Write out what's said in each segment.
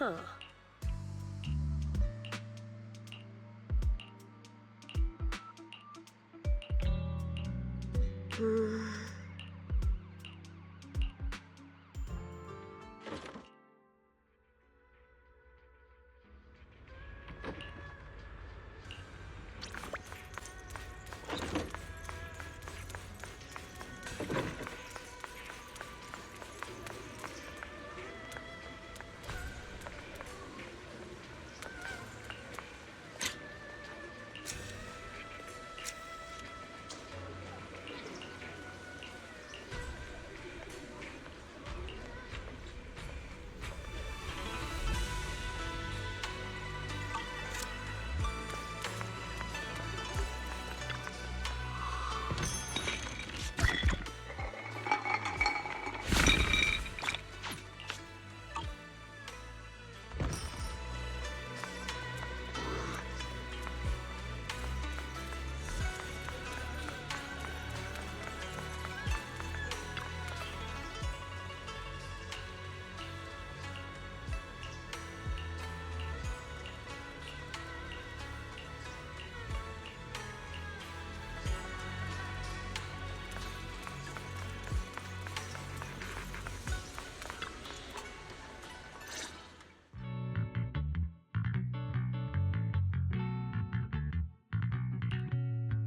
Huh.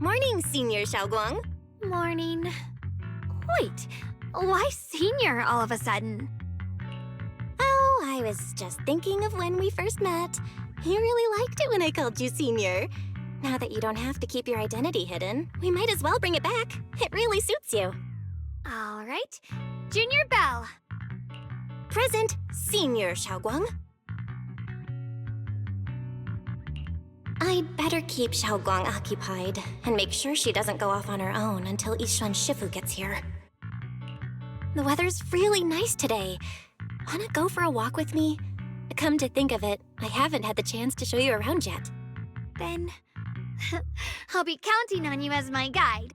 Morning, Senior Xiaoguang. Morning. Wait, why senior all of a sudden? Oh, I was just thinking of when we first met. You really liked it when I called you Senior. Now that you don't have to keep your identity hidden, we might as well bring it back. It really suits you. All right. Junior Bell. Present, Senior Xiaoguang. I'd better keep Xiaoguang occupied and make sure she doesn't go off on her own until Yishuan Shifu gets here. The weather's really nice today. Wanna go for a walk with me? Come to think of it, I haven't had the chance to show you around yet. Then I'll be counting on you as my guide.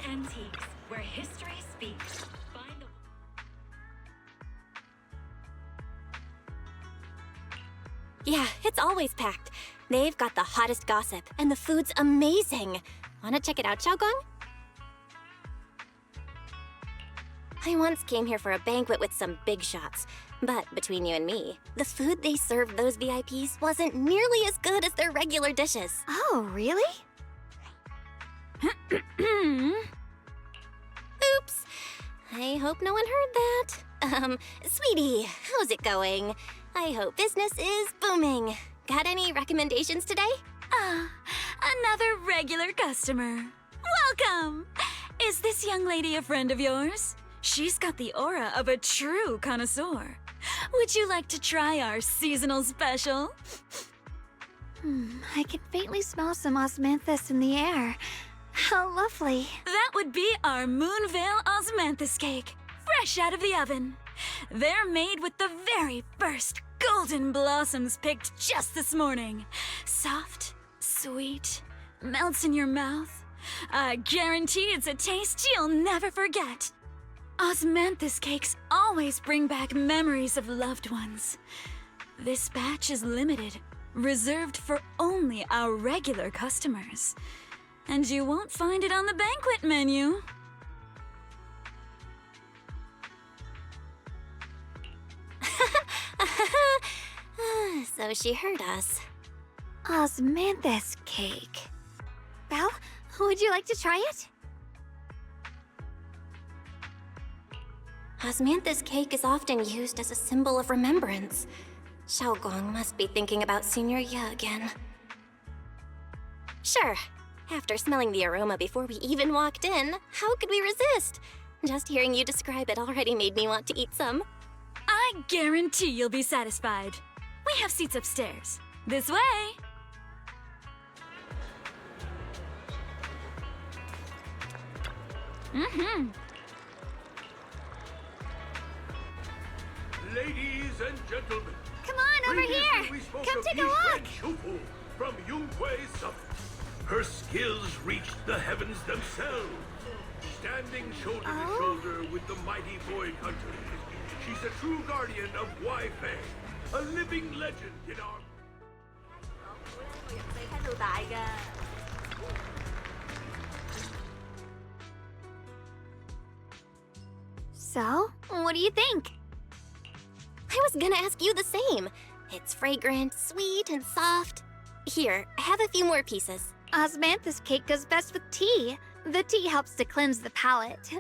Antiques, where history speaks. Find the... Yeah, it's always packed. They've got the hottest gossip, and the food's amazing. Wanna check it out, Xiaoguang? I once came here for a banquet with some big shots, but between you and me, the food they served those VIPs wasn't nearly as good as their regular dishes. Oh, really? Oops. I hope no one heard that. Sweetie, how's it going? I hope business is booming. Got any recommendations today? Another regular customer. Welcome! Is this young lady a friend of yours? She's got the aura of a true connoisseur. Would you like to try our seasonal special? I can faintly smell some osmanthus in the air. How lovely. That would be our Moonvale Osmanthus cake, fresh out of the oven. They're made with the very first golden blossoms picked just this morning. Soft, sweet, melts in your mouth. I guarantee it's a taste you'll never forget. Osmanthus cakes always bring back memories of loved ones. This batch is limited, reserved for only our regular customers. And you won't find it on the banquet menu. So she heard us. Osmanthus cake. Belle, would you like to try it? Osmanthus cake is often used as a symbol of remembrance. Xiaoguang must be thinking about Senior Ye again. Sure. After smelling the aroma before we even walked in, how could we resist? Just hearing you describe it already made me want to eat some. I guarantee you'll be satisfied. We have seats upstairs. This way! Ladies and gentlemen, Come on, over previously here! we spoke Come of take a Yixuan look! Shufu from Yunhui Summit. Her skills reached the heavens themselves. Standing shoulder to shoulder with the mighty void hunters, she's a true guardian of Wai Fei, a living legend in our... So, what do you think? I was gonna ask you the same. It's fragrant, sweet, and soft. Here, have a few more pieces. Osmanthus cake goes best with tea. The tea helps to cleanse the palate.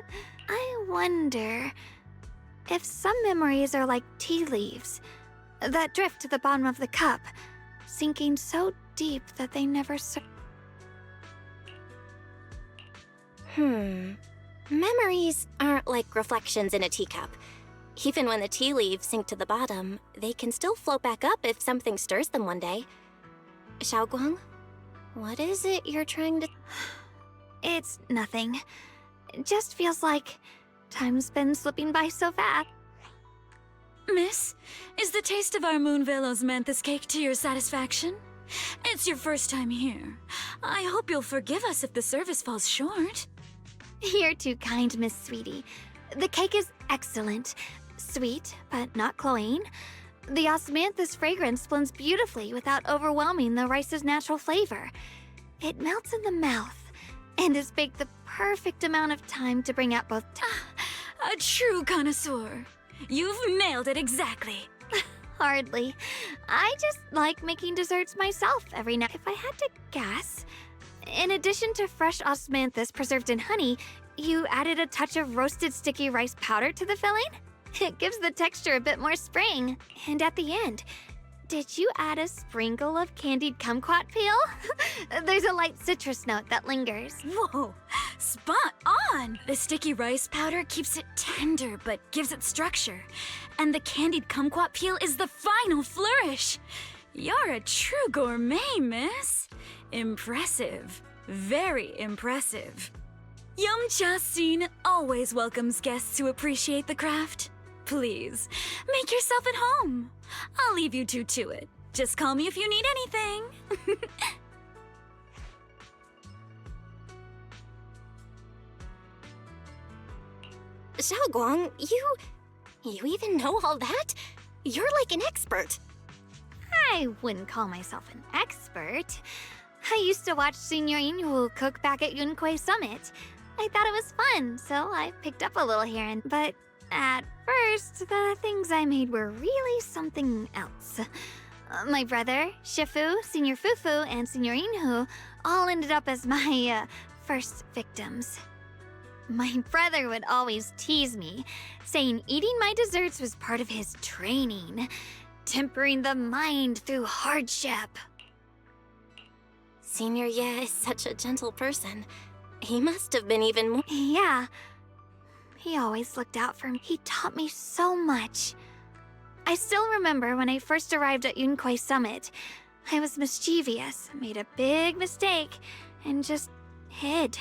I wonder if some memories are like tea leaves that drift to the bottom of the cup, sinking so deep that they never Memories aren't like reflections in a teacup. Even when the tea leaves sink to the bottom, they can still float back up if something stirs them one day. Xiaoguang, what is it you're trying to... It's nothing. It just feels like time's been slipping by so fast. Miss, is the taste of our Moonvale Osmanthus cake to your satisfaction? It's your first time here. I hope you'll forgive us if the service falls short. You're too kind, Miss Sweetie. The cake is excellent. Sweet, but not cloying. The osmanthus fragrance blends beautifully without overwhelming the rice's natural flavor. It melts in the mouth and is baked the perfect amount of time to bring out both A true connoisseur. You've nailed it exactly. Hardly. I just like making desserts myself every night. If I had to guess, in addition to fresh osmanthus preserved in honey, you added a touch of roasted sticky rice powder to the filling? It gives the texture a bit more spring. And at the end, did you add a sprinkle of candied kumquat peel? There's a light citrus note that lingers. Whoa, spot on! The sticky rice powder keeps it tender but gives it structure. And the candied kumquat peel is the final flourish. You're a true gourmet, miss. Impressive. Very impressive. Yum-Cha Scene always welcomes guests who appreciate the craft. Please, make yourself at home. I'll leave you two to it. Just call me if you need anything. Xiaoguang, you even know all that? You're like an expert. I wouldn't call myself an expert. I used to watch Senior Inhu cook back at Yunhui Summit. I thought it was fun, so I picked up a little here and... But at first, the things I made were really something else. My brother, Shifu, Senior Fufu, and Senior Inhu all ended up as my, first victims. My brother would always tease me, saying eating my desserts was part of his training, tempering the mind through hardship. Senior Ye is such a gentle person. He must have been even more... Yeah. He always looked out for me. He taught me so much. I still remember when I first arrived at Yunhui Summit. I was mischievous, made a big mistake, and just hid.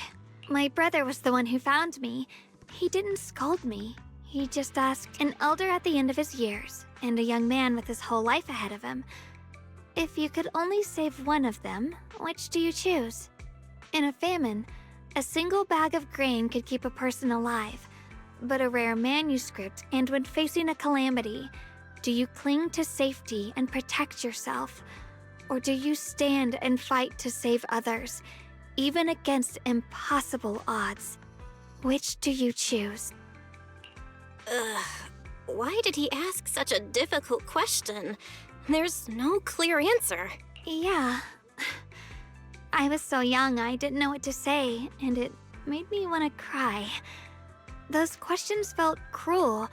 My brother was the one who found me. He didn't scold me. He just asked an elder at the end of his years, and a young man with his whole life ahead of him, if you could only save one of them, which do you choose? In a famine, a single bag of grain could keep a person alive, but a rare manuscript, and when facing a calamity, do you cling to safety and protect yourself, or do you stand and fight to save others, even against impossible odds? Which do you choose? Why did he ask such a difficult question? There's no clear answer. Yeah. I was so young I didn't know what to say, and it made me want to cry. Those questions felt cruel,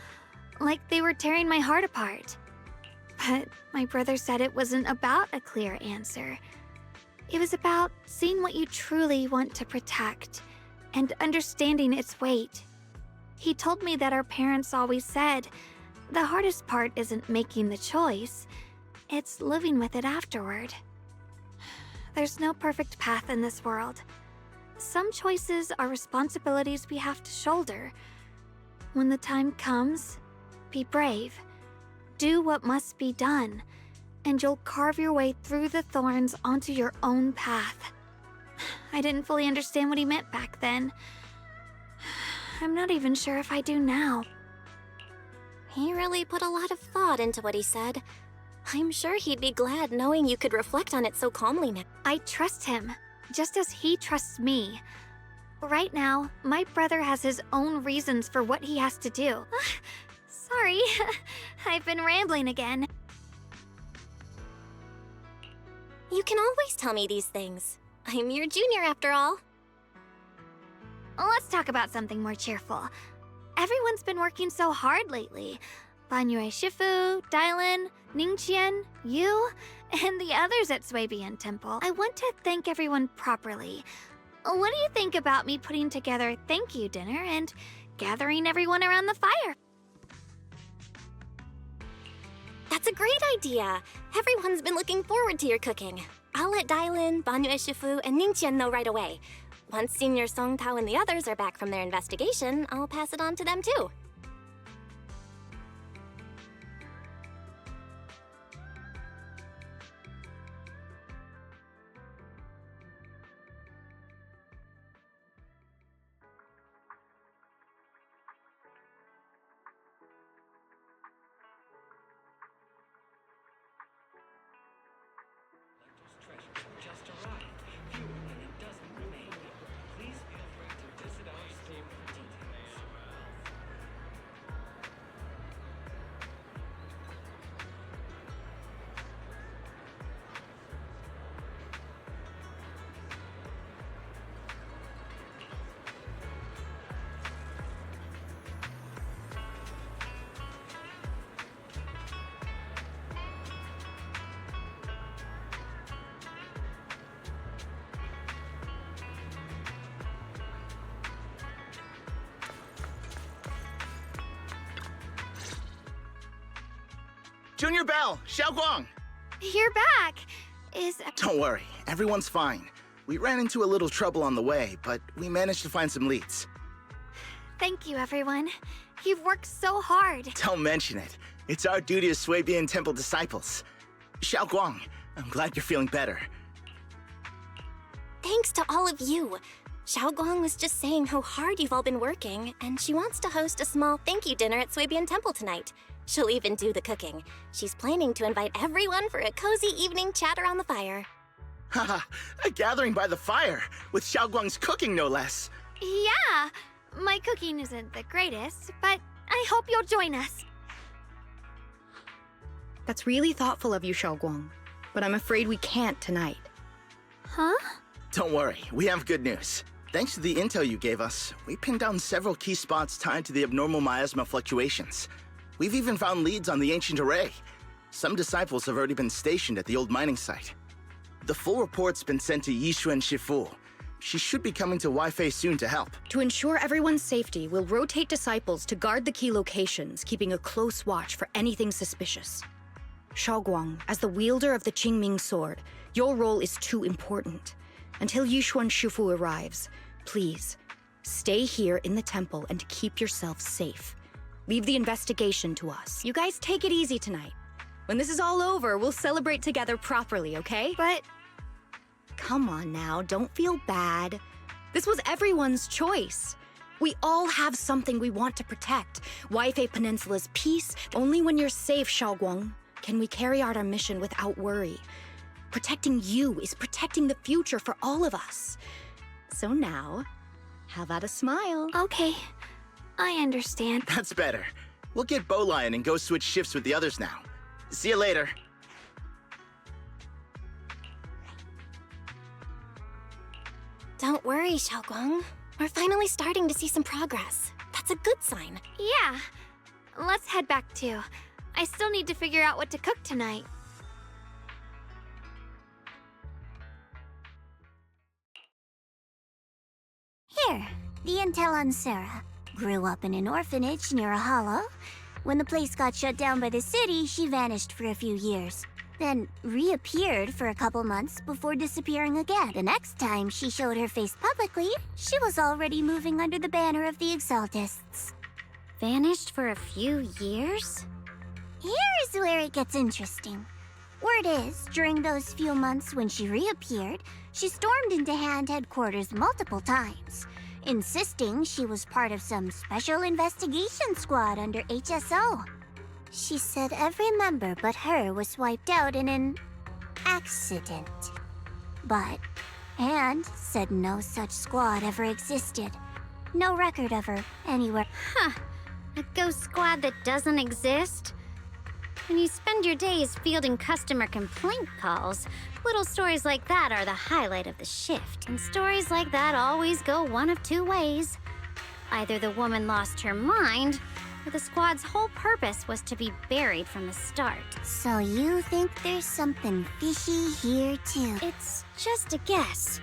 like they were tearing my heart apart. But my brother said it wasn't about a clear answer. It was about seeing what you truly want to protect and understanding its weight. He told me that our parents always said, the hardest part isn't making the choice, it's living with it afterward. There's no perfect path in this world. Some choices are responsibilities we have to shoulder. When the time comes, be brave. Do what must be done, and you'll carve your way through the thorns onto your own path. I didn't fully understand what he meant back then. I'm not even sure if I do now. He really put a lot of thought into what he said. I'm sure he'd be glad knowing you could reflect on it so calmly now. I trust him, just as he trusts me. Right now, my brother has his own reasons for what he has to do. Sorry, I've been rambling again. You can always tell me these things. I'm your junior after all. Let's talk about something more cheerful. Everyone's been working so hard lately. Banyue Shifu, Dylan, Ningqian, you, and the others at Swabian Temple. I want to thank everyone properly. What do you think about me putting together a thank you dinner and gathering everyone around the fire? That's a great idea. Everyone's been looking forward to your cooking. I'll let Dylan, Banyue Shifu, and Ningqian know right away. Once Senior Song Tao and the others are back from their investigation, I'll pass it on to them too. Junior Bell, Xiaoguang! You're back! Don't worry, everyone's fine. We ran into a little trouble on the way, but we managed to find some leads. Thank you, everyone. You've worked so hard. Don't mention it. It's our duty as Swabian Temple disciples. Xiaoguang, I'm glad you're feeling better. Thanks to all of you. Xiaoguang was just saying how hard you've all been working, and she wants to host a small thank you dinner at Swabian Temple tonight. She'll even do the cooking. She's planning to invite everyone for a cozy evening chat around the fire. Haha, a gathering by the fire, with Xiaoguang's cooking no less. Yeah, my cooking isn't the greatest, but I hope you'll join us. That's really thoughtful of you, Xiaoguang, but I'm afraid we can't tonight. Huh? Don't worry, we have good news. Thanks to the intel you gave us, we pinned down several key spots tied to the abnormal miasma fluctuations. We've even found leads on the ancient array. Some disciples have already been stationed at the old mining site. The full report's been sent to Yishuan Shifu. She should be coming to Wi-Fi soon to help. To ensure everyone's safety, we'll rotate disciples to guard the key locations, keeping a close watch for anything suspicious. Xiaoguang, as the wielder of the Qingming sword, your role is too important. Until Yishuan Shifu arrives, please, stay here in the temple and keep yourself safe. Leave the investigation to us. You guys take it easy tonight. When this is all over, we'll celebrate together properly, okay? But Come on now, don't feel bad. This was everyone's choice. We all have something we want to protect. Wi-Fi Peninsula's peace. Only when you're safe, Xiaoguang, can we carry out our mission without worry. Protecting you is protecting the future for all of us. So now, how about a smile? okay, I understand. That's better. We'll get Bowlion and go switch shifts with the others now. See you later. Don't worry, Xiaoguang. We're finally starting to see some progress. That's That's a good sign. Yeah. Let's head back too. I still need to figure out what to cook tonight. Here, the intel on Sarah. Grew up in an orphanage near a hollow. When the place got shut down by the city, she vanished for a few years. Then reappeared for a couple months before disappearing again. The next time she showed her face publicly, she was already moving under the banner of the Exaltists. Vanished for a few years? Here's where it gets interesting. Word is, during those few months when she reappeared, she stormed into Hand headquarters multiple times, insisting she was part of some special investigation squad under HSO. She said every member but her was wiped out in an accident. But Hand said no such squad ever existed. No record of her anywhere. Huh. A ghost squad that doesn't exist? When you spend your days fielding customer complaint calls, little stories like that are the highlight of the shift. And stories like that always go one of two ways. Either the woman lost her mind, or the squad's whole purpose was to be buried from the start. So you think there's something fishy here too? It's just a guess.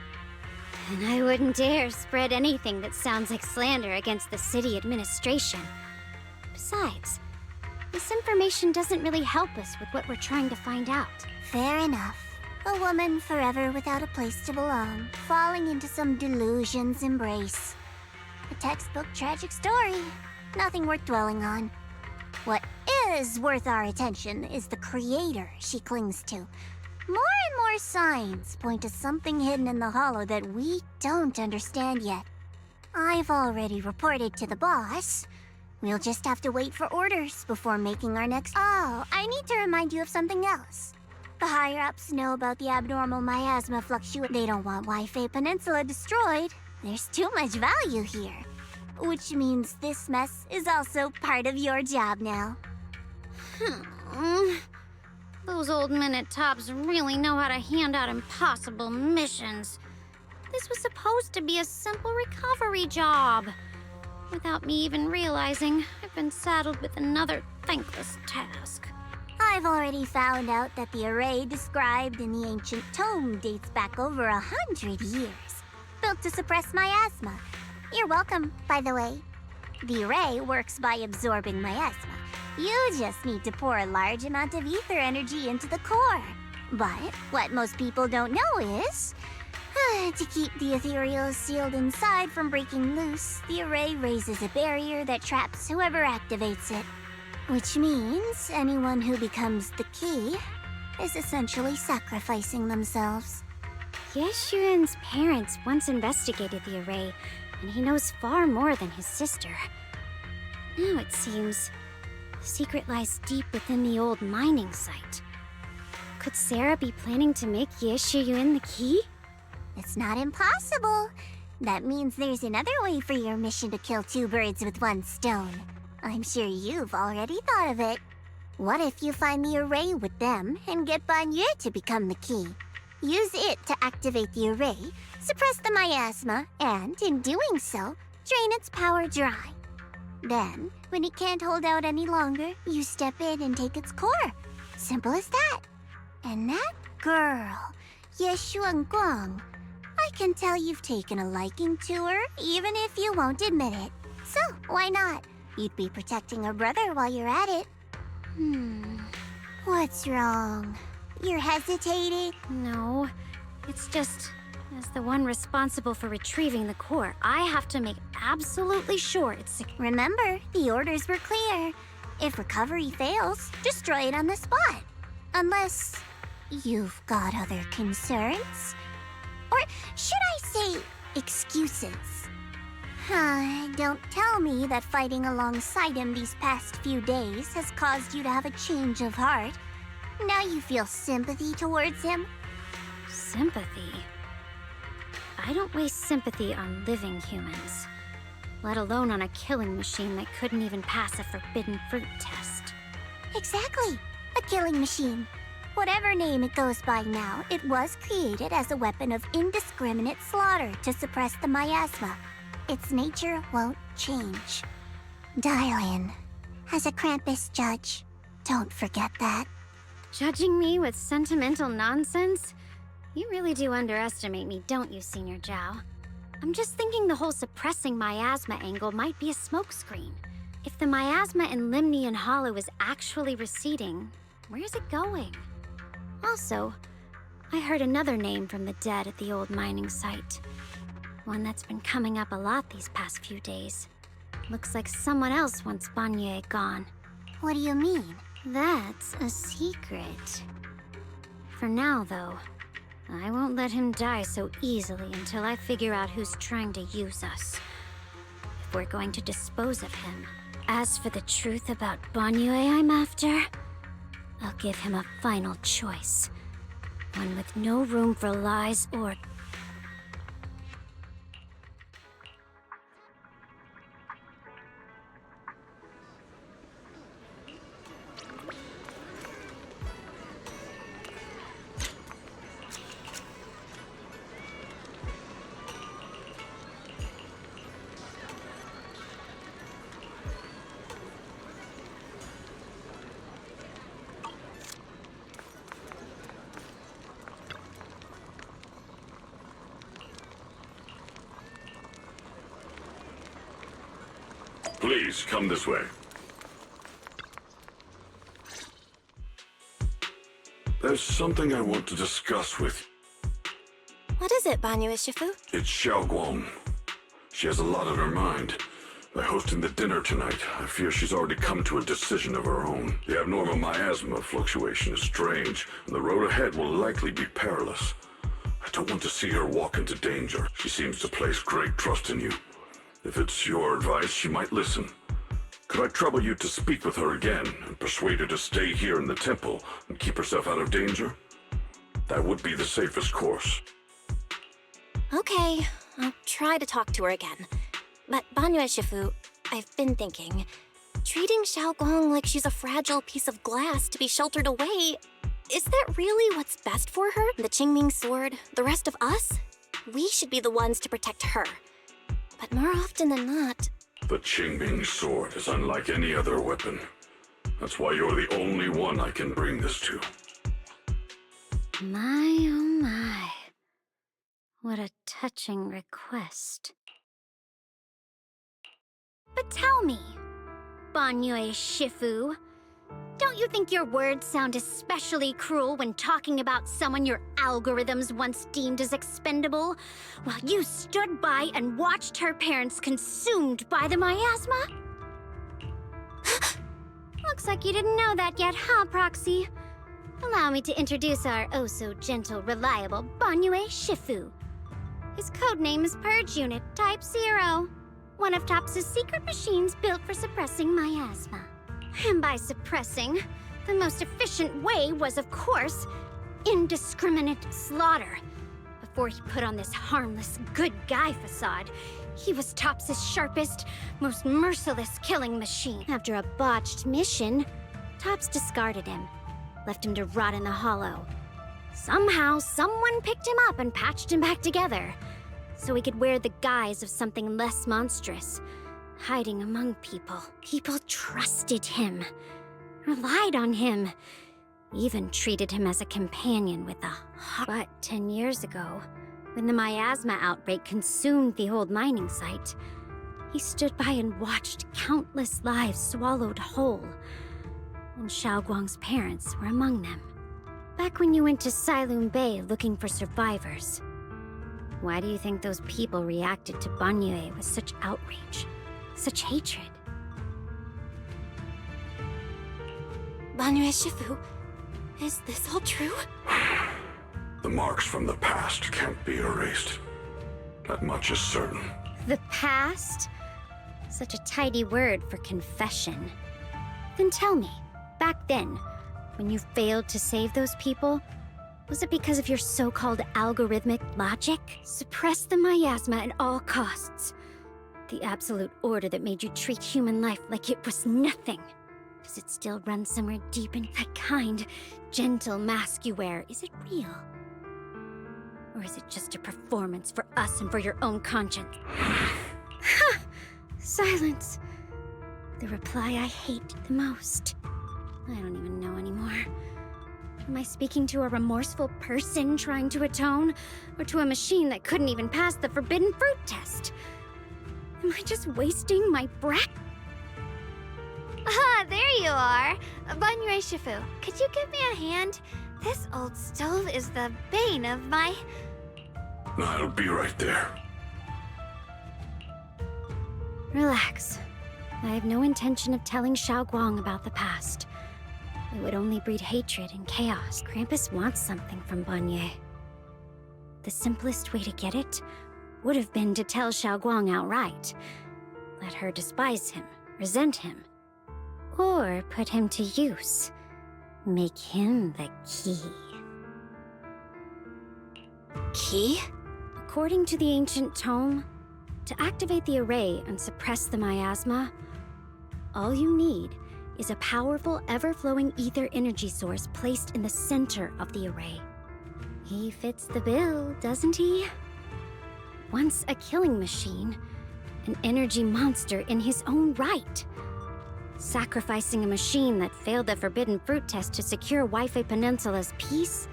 And I wouldn't dare spread anything that sounds like slander against the city administration. Besides, this information doesn't really help us with what we're trying to find out. Fair enough. A woman forever without a place to belong, falling into some delusion's embrace. A textbook tragic story. Nothing worth dwelling on. What is worth our attention is the creator she clings to. More and more signs point to something hidden in the hollow that we don't understand yet. I've already reported to the boss. We'll just have to wait for orders before making our next... Oh, I need to remind you of something else. The higher-ups know about the abnormal miasma fluctuation. They don't want Waifei Peninsula destroyed. There's too much value here. Which means this mess is also part of your job now. Those old men at Tops really know how to hand out impossible missions. This was supposed to be a simple recovery job. Without me even realizing, I've been saddled with another thankless task. I've already found out that the array described in the ancient tome dates back over 100 years. Built to suppress miasma. You're welcome, by the way. The array works by absorbing miasma. You just need to pour a large amount of ether energy into the core. But what most people don't know is... to keep the ethereal sealed inside from breaking loose, the array raises a barrier that traps whoever activates it. Which means anyone who becomes the key is essentially sacrificing themselves. Yeshuan's parents once investigated the array, and he knows far more than his sister. Now it seems the secret lies deep within the old mining site. Could Sarah be planning to make Yeshuyun the key? It's not impossible. That means there's another way for your mission to kill two birds with one stone. I'm sure you've already thought of it. What if you find the array with them and get Banyu to become the key? Use it to activate the array, suppress the miasma, and, in doing so, drain its power dry. Then, when it can't hold out any longer, you step in and take its core. Simple as that. And that girl, Yeshuan Guang, I can tell you've taken a liking to her, even if you won't admit it. So, why not? You'd be protecting her brother while you're at it. What's wrong? You're hesitating? No, it's just, as the one responsible for retrieving the core, I have to make absolutely sure it's secure. Remember, the orders were clear. If recovery fails, destroy it on the spot. Unless you've got other concerns. Or should I say, excuses? Don't tell me that fighting alongside him these past few days has caused you to have a change of heart. Now you feel sympathy towards him? Sympathy? I don't waste sympathy on living humans, let alone on a killing machine that couldn't even pass a forbidden fruit test. Exactly, a killing machine. Whatever name it goes by now, it was created as a weapon of indiscriminate slaughter to suppress the miasma. Its nature won't change. Dial in. As a Krampus judge, don't forget that. Judging me with sentimental nonsense? You really do underestimate me, don't you, Senior Zhao? I'm just thinking the whole suppressing miasma angle might be a smokescreen. If the miasma in Limnian Hollow is actually receding, where's it going? Also, I heard another name from the dead at the old mining site. One that's been coming up a lot these past few days. Looks like someone else wants Banyue gone. What do you mean? That's a secret. For now, though, I won't let him die so easily until I figure out who's trying to use us. If we're going to dispose of him. As for the truth about Banyue I'm after, I'll give him a final choice. One with no room for lies or... Please, come this way. There's something I want to discuss with you. What is it, Banyue Shifu? It's Xiaoguang. She has a lot on her mind. By hosting the dinner tonight, I fear she's already come to a decision of her own. The abnormal miasma fluctuation is strange, and the road ahead will likely be perilous. I don't want to see her walk into danger. She seems to place great trust in you. If it's your advice, she might listen. Could I trouble you to speak with her again and persuade her to stay here in the temple and keep herself out of danger? That would be the safest course. Okay, I'll try to talk to her again. But Banyue Shifu, I've been thinking, treating Xiaoguang like she's a fragile piece of glass to be sheltered away, is that really what's best for her? The Qingming sword, the rest of us? We should be the ones to protect her. But more often than not... The Qingming sword is unlike any other weapon. That's why you're the only one I can bring this to. My, oh my. What a touching request. But tell me, Banyue Shifu, don't you think your words sound especially cruel when talking about someone your algorithms once deemed as expendable, while you stood by and watched her parents consumed by the miasma? Looks like you didn't know that yet, huh, Proxy? Allow me to introduce our oh-so-gentle, reliable Banyue Shifu. His codename is Purge Unit Type 0, one of TOPS' secret machines built for suppressing miasma. And by suppressing, the most efficient way was, of course, indiscriminate slaughter. Before he put on this harmless, good guy facade, he was TOPS' sharpest, most merciless killing machine. After a botched mission, TOPS discarded him, left him to rot in the hollow. Somehow, someone picked him up and patched him back together, so he could wear the guise of something less monstrous, hiding among people. People trusted him, relied on him, even treated him as a companion with a heart. But 10 years ago, when the miasma outbreak consumed the old mining site, he stood by and watched countless lives swallowed whole, and Xiaoguang's parents were among them. Back when you went to Silum Bay looking for survivors, why do you think those people reacted to Banyue with such outrage, such hatred? Banyue Shifu, is this all true? The marks from the past can't be erased. That much is certain. The past? Such a tidy word for confession. Then tell me, back then, when you failed to save those people, was it because of your so-called algorithmic logic? Suppress the miasma at all costs. The absolute order that made you treat human life like it was nothing. Does it still run somewhere deep in that kind, gentle mask you wear? Is it real? Or is it just a performance for us and for your own conscience? Ha! Silence. The reply I hate the most. I don't even know anymore. Am I speaking to a remorseful person trying to atone? Or to a machine that couldn't even pass the forbidden fruit test? Am I just wasting my breath? Ah, there you are. Banrei Shifu, could you give me a hand? This old stove is the bane of my... I'll be right there. Relax. I have no intention of telling Xiaoguang about the past. It would only breed hatred and chaos. Krampus wants something from Banrei. The simplest way to get it would have been to tell Xiaoguang outright. Let her despise him, resent him, or put him to use. Make him the key. Key? According to the ancient tome, to activate the array and suppress the miasma, all you need is a powerful, ever-flowing ether energy source placed in the center of the array. He fits the bill, doesn't he? Once a killing machine, an energy monster in his own right. Sacrificing a machine that failed the forbidden fruit test to secure Wi-Fi Peninsula's peace?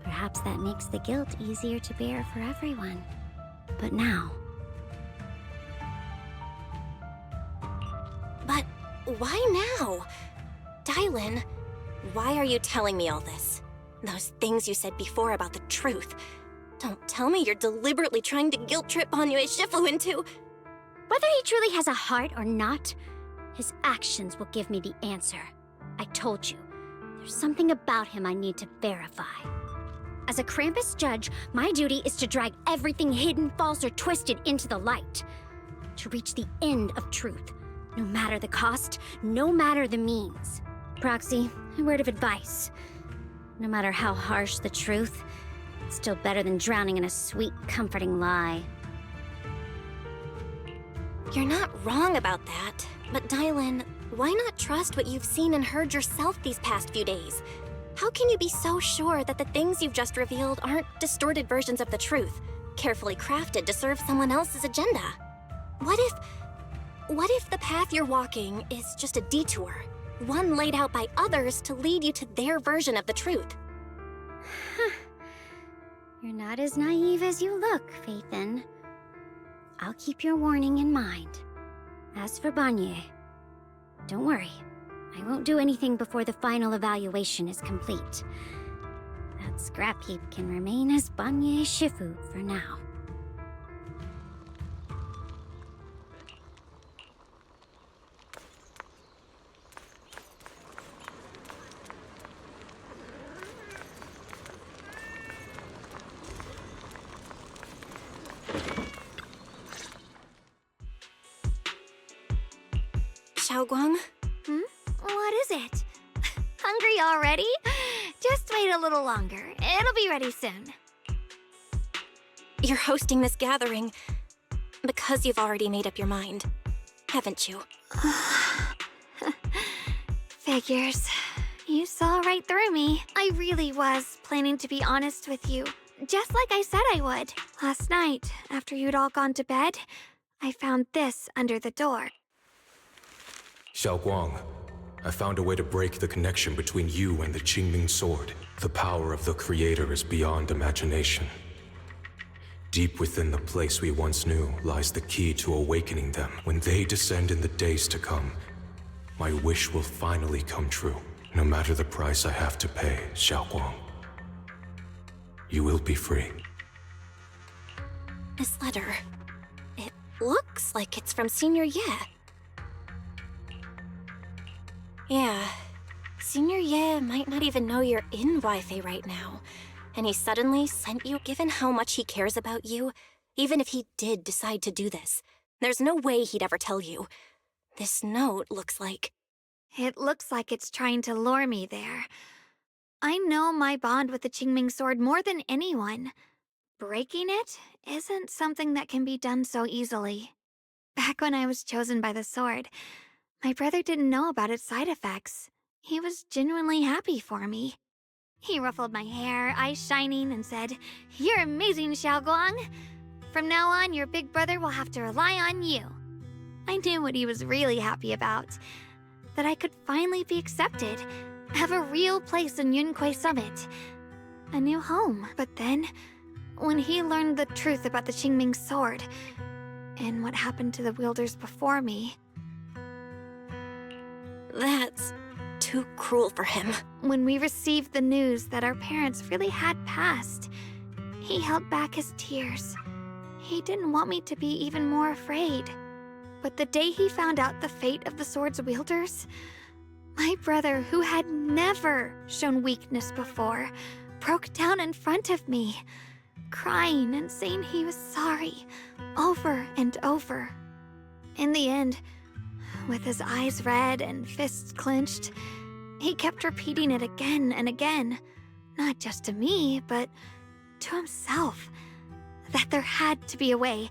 Perhaps that makes the guilt easier to bear for everyone. But now... But why now? Dylan, why are you telling me all this? Those things you said before about the truth. Don't tell me you're deliberately trying to guilt-trip Banrei Shifu into... Whether he truly has a heart or not, his actions will give me the answer. I told you, there's something about him I need to verify. As a Krampus judge, my duty is to drag everything hidden, false, or twisted into the light. To reach the end of truth. No matter the cost, no matter the means. Proxy, a word of advice. No matter how harsh the truth, it's still better than drowning in a sweet, comforting lie. You're not wrong about that, but Dylan, why not trust what you've seen and heard yourself these past few days? How can you be so sure that the things you've just revealed aren't distorted versions of the truth, carefully crafted to serve someone else's agenda? What if the path you're walking is just a detour, one laid out by others to lead you to their version of the truth? You're not as naive as you look, Faithin. I'll keep your warning in mind. As for Banrei, don't worry. I won't do anything before the final evaluation is complete. That scrap heap can remain as Banrei Shifu for now. Xiaoguang? What is it? Hungry already? Just wait a little longer. It'll be ready soon. You're hosting this gathering because you've already made up your mind, haven't you? Figures. You saw right through me. I really was planning to be honest with you, just like I said I would. Last night, after you'd all gone to bed, I found this under the door. Xiaoguang, I found a way to break the connection between you and the Qingming Sword. The power of the Creator is beyond imagination. Deep within the place we once knew lies the key to awakening them. When they descend in the days to come, my wish will finally come true. No matter the price I have to pay, Xiaoguang. You will be free. This letter, it looks like it's from Senior Ye. Yeah, Senior Ye might not even know you're in Wi-Fi right now, and he suddenly sent you given how much he cares about you. Even if he did decide to do this, there's no way he'd ever tell you. This note looks like... It looks like it's trying to lure me there. I know my bond with the Qingming Sword more than anyone. Breaking it isn't something that can be done so easily. Back when I was chosen by the sword, my brother didn't know about its side effects. He was genuinely happy for me. He ruffled my hair, eyes shining, and said, "You're amazing, Xiaoguang. From now on, your big brother will have to rely on you." I knew what he was really happy about. That I could finally be accepted, have a real place in Yunquei Summit. A new home. But then, when he learned the truth about the Qingming sword, and what happened to the wielders before me... That's too cruel for him. When we received the news that our parents really had passed, he held back his tears. He didn't want me to be even more afraid. But the day he found out the fate of the sword's wielders, my brother, who had never shown weakness before, broke down in front of me, crying and saying he was sorry, over and over. In the end, with his eyes red and fists clenched, he kept repeating it again and again, not just to me, but to himself, that there had to be a way,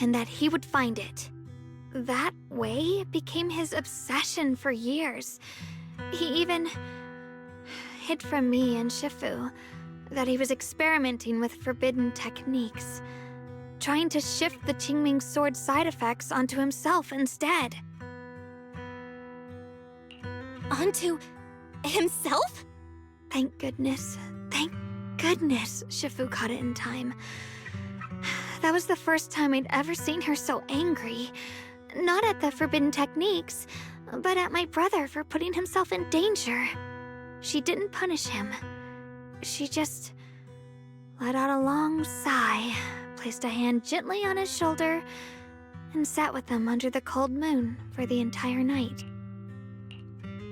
and that he would find it. That way became his obsession for years. He even hid from me and Shifu that he was experimenting with forbidden techniques, trying to shift the Qingming sword's side effects onto himself instead. Onto himself? Thank goodness Shifu caught it in time. That was the first time I'd ever seen her so angry. Not at the forbidden techniques, but at my brother for putting himself in danger. She didn't punish him. She just let out a long sigh, placed a hand gently on his shoulder, and sat with him under the cold moon for the entire night.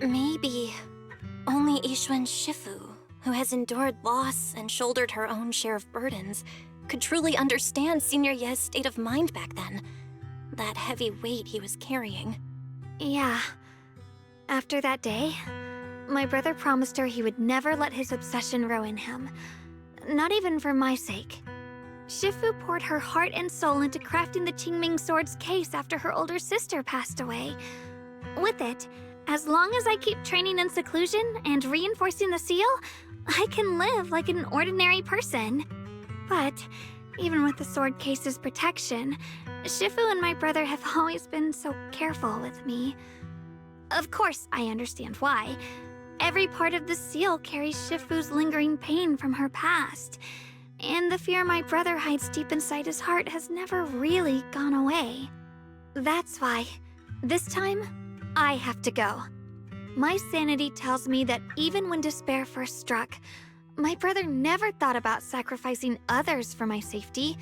Maybe only Yixuan Shifu, who has endured loss and shouldered her own share of burdens, could truly understand Senior Ye's state of mind back then. That heavy weight he was carrying. Yeah. After that day, my brother promised her he would never let his obsession ruin him. Not even for my sake. Shifu poured her heart and soul into crafting the Qingming sword's case after her older sister passed away. With it, as long as I keep training in seclusion and reinforcing the seal, I can live like an ordinary person. But even with the sword case's protection, Shifu and my brother have always been so careful with me. Of course, I understand why. Every part of the seal carries Shifu's lingering pain from her past, and the fear my brother hides deep inside his heart has never really gone away. That's why, this time, I have to go. My sanity tells me that even when despair first struck, my brother never thought about sacrificing others for my safety.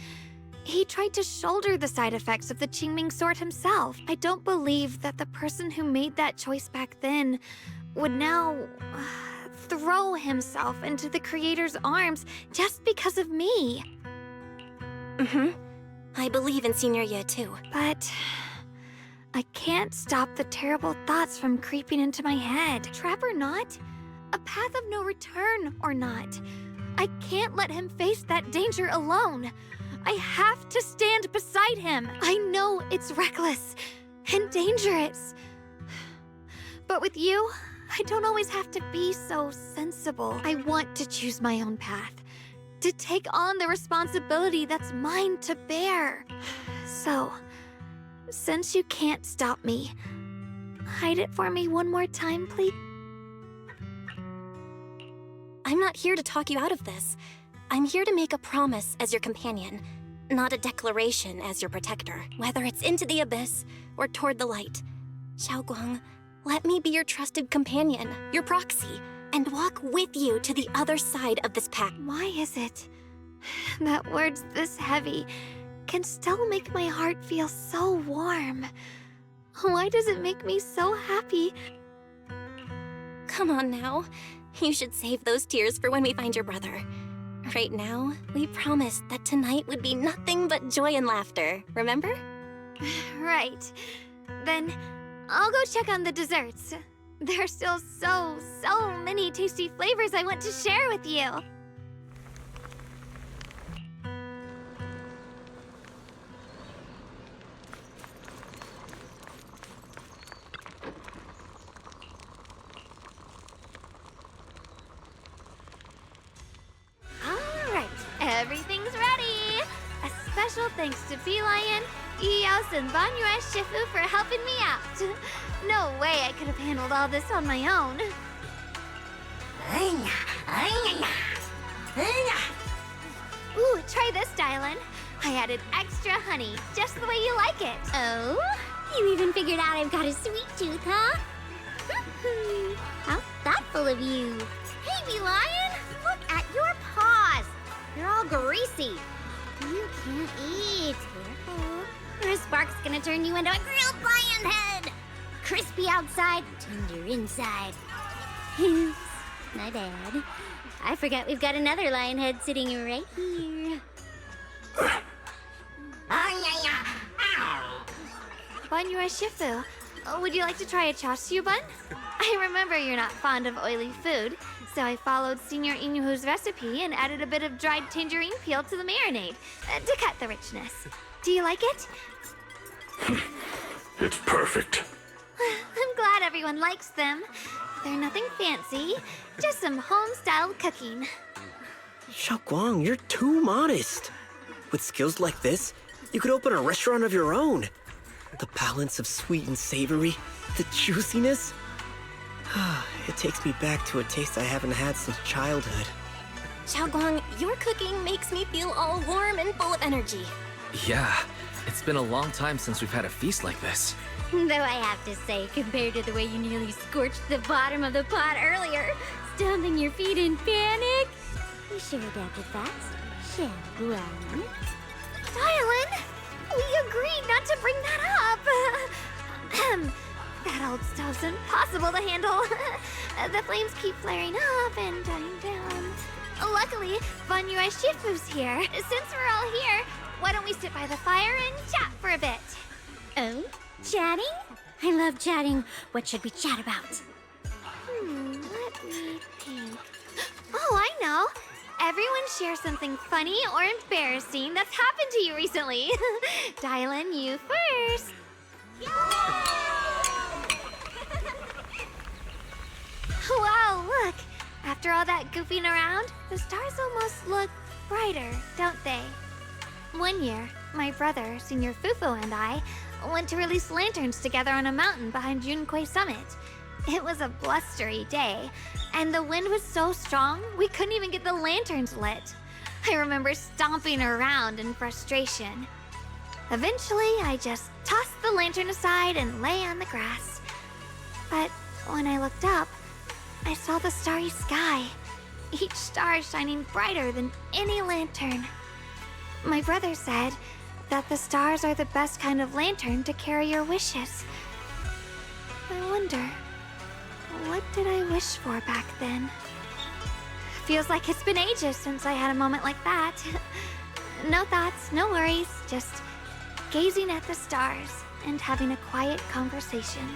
He tried to shoulder the side effects of the Qingming sword himself. I don't believe that the person who made that choice back then would now throw himself into the Creator's arms just because of me. I believe in Senior Ye too. But I can't stop the terrible thoughts from creeping into my head. Trap or not, a path of no return or not, I can't let him face that danger alone. I have to stand beside him. I know it's reckless and dangerous. But with you, I don't always have to be so sensible. I want to choose my own path, to take on the responsibility that's mine to bear. So, since you can't stop me, hide it for me one more time, please. I'm not here to talk you out of this. I'm here to make a promise as your companion, not a declaration as your protector, whether it's into the abyss or toward the light. Xiaoguang, let me be your trusted companion, your proxy, and walk with you to the other side of this path. Why is it that words this heavy can still make my heart feel so warm? Why does it make me so happy? Come on now. You should save those tears for when we find your brother. Right now, we promised that tonight would be nothing but joy and laughter, remember? Right. Then I'll go check on the desserts. There's still so many tasty flavors I want to share with you. Everything's ready! A special thanks to Bee Lion Eos and Banyue Shifu for helping me out. No way I could have handled all this on my own. Ooh, try this, Dylan. I added extra honey, just the way you like it. Oh? You even figured out I've got a sweet tooth, huh? How thoughtful of you. Hey, me lion! Look at your paws! They're all greasy. You can't eat. Careful. Or a spark's gonna turn you into a grilled lion head! Crispy outside, tender inside. Oops, my bad. I forgot we've got another lion head sitting right here. Banyue Shifu, would you like to try a chashu bun? I remember you're not fond of oily food, so I followed Senior Inuhu's recipe and added a bit of dried tangerine peel to the marinade to cut the richness. Do you like it? It's perfect. I'm glad everyone likes them. They're nothing fancy, just some home-style cooking. Xiaoguang, you're too modest. With skills like this, you could open a restaurant of your own. The balance of sweet and savory, the juiciness. It takes me back to a taste I haven't had since childhood. Xiaoguang, your cooking makes me feel all warm and full of energy. Yeah, it's been a long time since we've had a feast like this. Though I have to say, compared to the way you nearly scorched the bottom of the pot earlier, stomping your feet in panic, you sure adapted fast, Xiaoguang. Dylan, we agreed not to bring that up. That old stove's impossible to handle. The flames keep flaring up and dying down. Luckily, Banyue Shifu's here. Since we're all here, why don't we sit by the fire and chat for a bit? Oh? Chatting? I love chatting. What should we chat about? Let me think. Oh, I know. Everyone share something funny or embarrassing that's happened to you recently. Dylan, you first. Wow, look. After all that goofing around, the stars almost look brighter, don't they? One year, my brother, Senior Fufu, and I went to release lanterns together on a mountain behind Junquei Summit. It was a blustery day, and the wind was so strong we couldn't even get the lanterns lit. I remember stomping around in frustration. Eventually, I just tossed the lantern aside and lay on the grass. But when I looked up, I saw the starry sky, each star shining brighter than any lantern. My brother said that the stars are the best kind of lantern to carry your wishes. I wonder, what did I wish for back then? Feels like it's been ages since I had a moment like that. No thoughts, no worries, just gazing at the stars and having a quiet conversation.